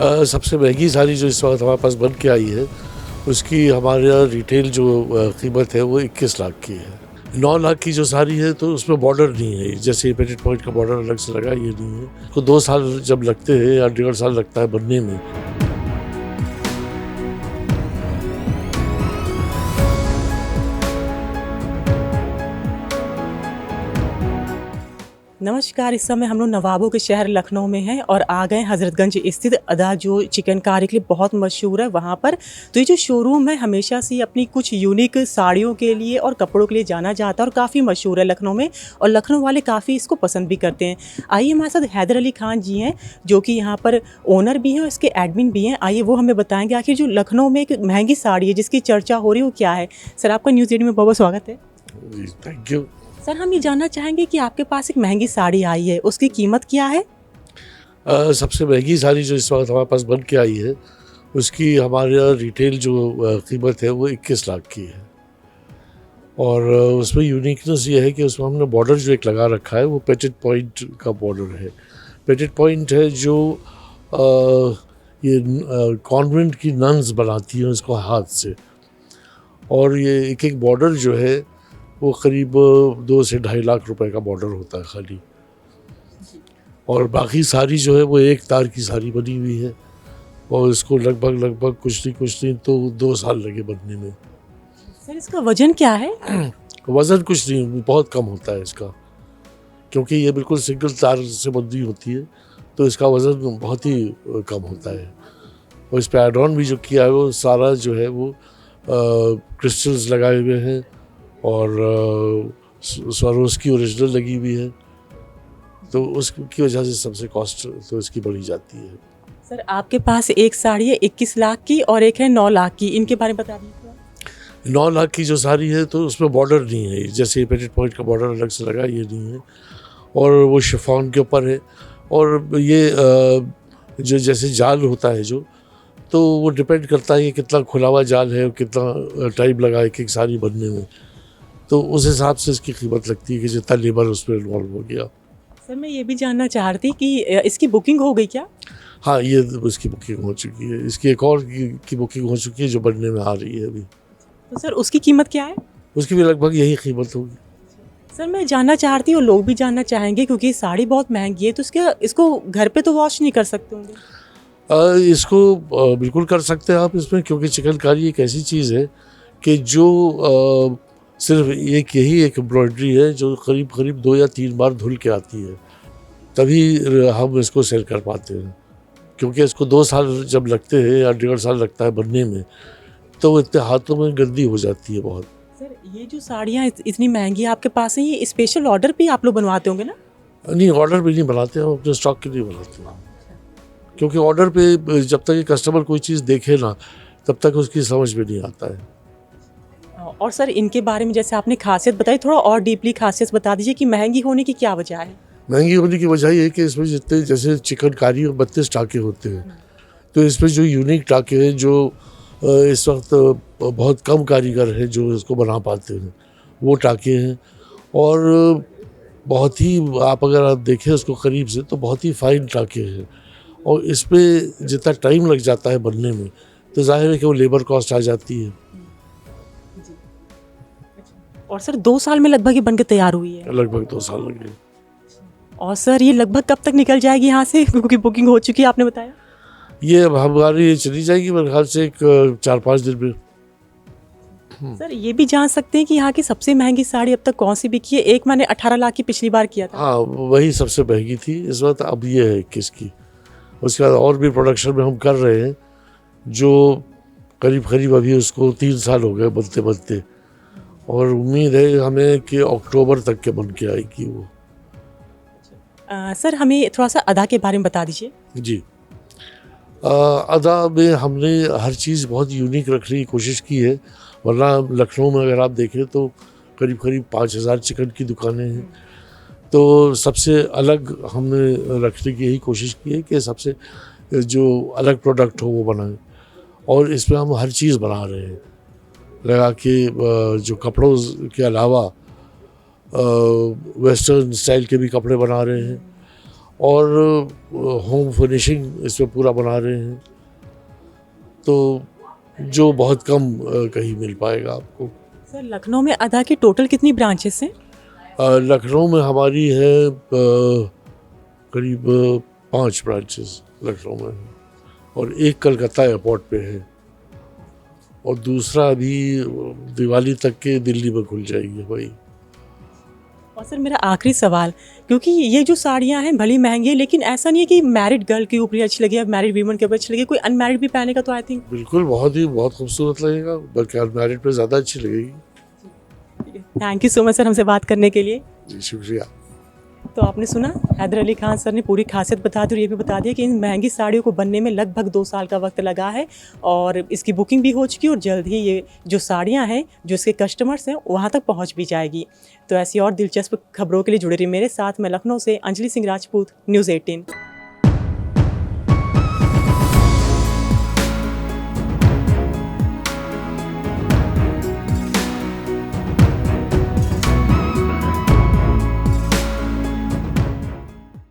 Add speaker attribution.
Speaker 1: सबसे महंगी साड़ी जो इस वक्त हमारे पास बन के आई है उसकी हमारे यहाँ रिटेल जो कीमत है वो 21 लाख की है। 9 लाख की जो साड़ी है तो उसमें बॉर्डर नहीं है, जैसे पेटेंट पॉइंट का बॉर्डर अलग से लगा, ये नहीं है। उसको 2 साल जब लगते हैं या 1.5 साल लगता है बनने में।
Speaker 2: नमस्कार। इस समय हम लोग नवाबों के शहर लखनऊ में हैं और आ गए हज़रतगंज स्थित अदा जो चिकनकारी के लिए बहुत मशहूर है वहाँ पर। तो ये जो शोरूम है हमेशा से अपनी कुछ यूनिक साड़ियों के लिए और कपड़ों के लिए जाना जाता है और काफ़ी मशहूर है लखनऊ में, और लखनऊ वाले काफ़ी इसको पसंद भी करते हैं। आइए हमारे साथ हैदर अली खान जी हैं जो कि यहाँ पर ओनर भी हैं और इसके एडमिन भी हैं। आइए वो हमें बताएँगे आखिर जो लखनऊ में एक महंगी साड़ी है जिसकी चर्चा हो रही है वो क्या है। सर आपका न्यूज़ 8 में बहुत बहुत स्वागत है।
Speaker 1: जी थैंक यू।
Speaker 2: सर हम ये जानना चाहेंगे कि आपके पास एक महंगी साड़ी आई है, उसकी कीमत क्या है?
Speaker 1: सबसे महंगी साड़ी जो इस वक्त हमारे पास बन के आई है उसकी हमारे यहाँ रिटेल जो कीमत है वो 21 लाख की है। और उसमें यूनिकनेस ये है कि उसमें हमने बॉर्डर जो एक लगा रखा है वो पेटेंट पॉइंट का बॉर्डर है। पेटेंट पॉइंट है जो ये कॉन्वेंट की नन्स बनाती हैं इसको हाथ से, और ये एक एक बॉर्डर जो है वो करीब 2 से 2.5 लाख रुपए का बॉर्डर होता है खाली। और बाकी साड़ी जो है वो एक तार की साड़ी बनी हुई है और इसको लगभग कुछ नहीं तो 2 साल लगे बनने में।
Speaker 2: सर इसका वजन क्या है?
Speaker 1: वज़न कुछ नहीं, बहुत कम होता है इसका, क्योंकि ये बिल्कुल सिंगल तार से बंधी होती है तो इसका वज़न बहुत ही कम होता है। और इस पर एड ऑन भी जो किया है वो सारा जो है वो क्रिस्टल्स लगाए हुए हैं और स्वरोज़की ओरिजिनल लगी हुई है, तो उसकी वजह से सबसे कॉस्ट तो इसकी बढ़ी जाती है।
Speaker 2: सर आपके पास एक साड़ी है 21 लाख की और एक है 9 लाख की, इनके बारे में बता दीजिए।
Speaker 1: 9 लाख की जो साड़ी है तो उसमें बॉर्डर नहीं है, जैसे पेटेंट पॉइंट का बॉर्डर अलग से लगा, ये नहीं है। और वो शिफॉन के ऊपर है, और ये जो जैसे जाल होता है जो, तो वो डिपेंड करता है कि कितना खुला हुआ जाल है और कितना टाइम लगा एक साड़ी बनने में, तो उस हिसाब से इसकी कीमत लगती है कि जितना लेबर उसमें इन्वॉल्व हो गया।
Speaker 2: सर मैं ये भी जानना चाह रही थी कि इसकी बुकिंग हो गई क्या?
Speaker 1: हाँ, ये उसकी बुकिंग हो चुकी है, इसकी एक और की बुकिंग हो चुकी है जो बनने में आ रही है अभी।
Speaker 2: तो सर उसकी कीमत क्या है?
Speaker 1: उसकी भी लगभग यही कीमत होगी।
Speaker 2: सर मैं जानना चाह रही थी और लोग भी जानना चाहेंगे क्योंकि साड़ी बहुत महंगी है, तो इसको घर पे तो वॉश नहीं कर सकते होंगे?
Speaker 1: इसको बिल्कुल कर सकते हैं आप इसमें, क्योंकि चिकनकारी एक ऐसी चीज़ है कि जो सिर्फ यही एक एम्ब्रॉयडरी है जो करीब 2 या 3 बार धुल के आती है, तभी हम इसको सेल कर पाते हैं। क्योंकि इसको 2 साल जब लगते हैं या 1.5 साल लगता है बनने में, तो वो इतने हाथों में गंदी हो जाती है बहुत।
Speaker 2: सर ये जो साड़ियाँ इतनी महंगी आपके पास है, ये स्पेशल ऑर्डर भी आप लोग बनवाते होंगे ना?
Speaker 1: नहीं, ऑर्डर भी नहीं बनाते, हम अपने स्टॉक के लिए बनाते हैं, क्योंकि ऑर्डर पे जब तक कस्टमर कोई चीज़ देखे ना तब तक उसकी समझ में नहीं आता है।
Speaker 2: और सर इनके बारे में जैसे आपने खासियत बताई, थोड़ा और डीपली खासियत बता दीजिए कि महंगी होने की क्या वजह है?
Speaker 1: महंगी होने की वजह ये है कि इसमें जितने जैसे चिकनकारी में 32 टाँके होते हैं, तो इसमें जो यूनिक टाँके हैं जो इस वक्त बहुत कम कारीगर हैं जो इसको बना पाते हैं, वो टाँके हैं। और बहुत ही अगर आप देखें उसको करीब से तो बहुत ही फाइन टाँके हैं, और इस पर जितना टाइम लग जाता है बनने में तो जाहिर है कि वो लेबर कॉस्ट आ जाती है।
Speaker 2: और सर 2 साल में लगभग ये बन के तैयार हुई है?
Speaker 1: लगभग 2 साल लगे।
Speaker 2: और सर ये लगभग कब तक निकल जाएगी यहाँ से, क्योंकि बुकिंग हो चुकी है आपने बताया?
Speaker 1: ये अब हमारी चली जाएगी मेरे ख्याल से एक 4-5 दिन में।
Speaker 2: सर ये भी जान सकते हैं कि यहाँ की सबसे महंगी साड़ी अब तक कौन सी बिकी है? एक मैंने 18 लाख की पिछली बार किया था।
Speaker 1: हाँ, वही सबसे महंगी थी इस वक्त, अब ये है 21 की। उसके बाद और भी प्रोडक्शन में हम कर रहे हैं जो करीब अभी उसको 3 साल हो गए बनते, और उम्मीद है हमें कि अक्टूबर तक के बन के आएगी वो।
Speaker 2: सर हमें थोड़ा सा अदा के बारे में बता दीजिए।
Speaker 1: जी, अदा में हमने हर चीज़ बहुत यूनिक रखने की कोशिश की है, वरना लखनऊ में अगर आप देखें तो करीब 5,000 चिकन की दुकानें हैं, तो सबसे अलग हमने रखने की यही कोशिश की है कि सबसे जो अलग प्रोडक्ट हो वो बनाएं। और इसमें हम हर चीज़ बना रहे हैं लगा के, जो कपड़ों के अलावा वेस्टर्न स्टाइल के भी कपड़े बना रहे हैं, और होम फिनिशिंग इसमें पूरा बना रहे हैं, तो जो बहुत कम कहीं मिल पाएगा आपको।
Speaker 2: सर लखनऊ में अदा की टोटल कितनी ब्रांचेस हैं?
Speaker 1: लखनऊ में हमारी है करीब 5 ब्रांचेस लखनऊ में है, और एक कलकत्ता एयरपोर्ट पे है, और दूसरा अभी दिवाली तक के दिल्ली में खुल जाएगी भाई।
Speaker 2: और सर मेरा आखिरी सवाल, क्योंकि ये जो साड़ियाँ हैं भली महंगी है, लेकिन ऐसा नहीं है कि मैरिड गर्ल के ऊपर ही अच्छी लगी है, मैरिड वीमन के ऊपर अच्छी लगी, कोई अनमैरिड भी पहनेगा तो आई थिंक
Speaker 1: बिल्कुल बहुत खूबसूरत लगेगा, बल्कि अनमैरिड पे ज़्यादा अच्छी लगेगी।
Speaker 2: Thank you so much sir हमसे बात करने के लिए।
Speaker 1: जी शुक्रिया।
Speaker 2: तो आपने सुना हैदर अली खान सर ने पूरी खासियत बता दी, और ये भी बता दिया कि इन महंगी साड़ियों को बनने में लगभग 2 साल का वक्त लगा है, और इसकी बुकिंग भी हो चुकी है, और जल्द ही ये जो साड़ियाँ हैं जो इसके कस्टमर्स हैं वहाँ तक पहुँच भी जाएगी। तो ऐसी और दिलचस्प खबरों के लिए जुड़े रहिए मेरे साथ। मैं लखनऊ से अंजलि सिंह राजपूत, न्यूज़ 18।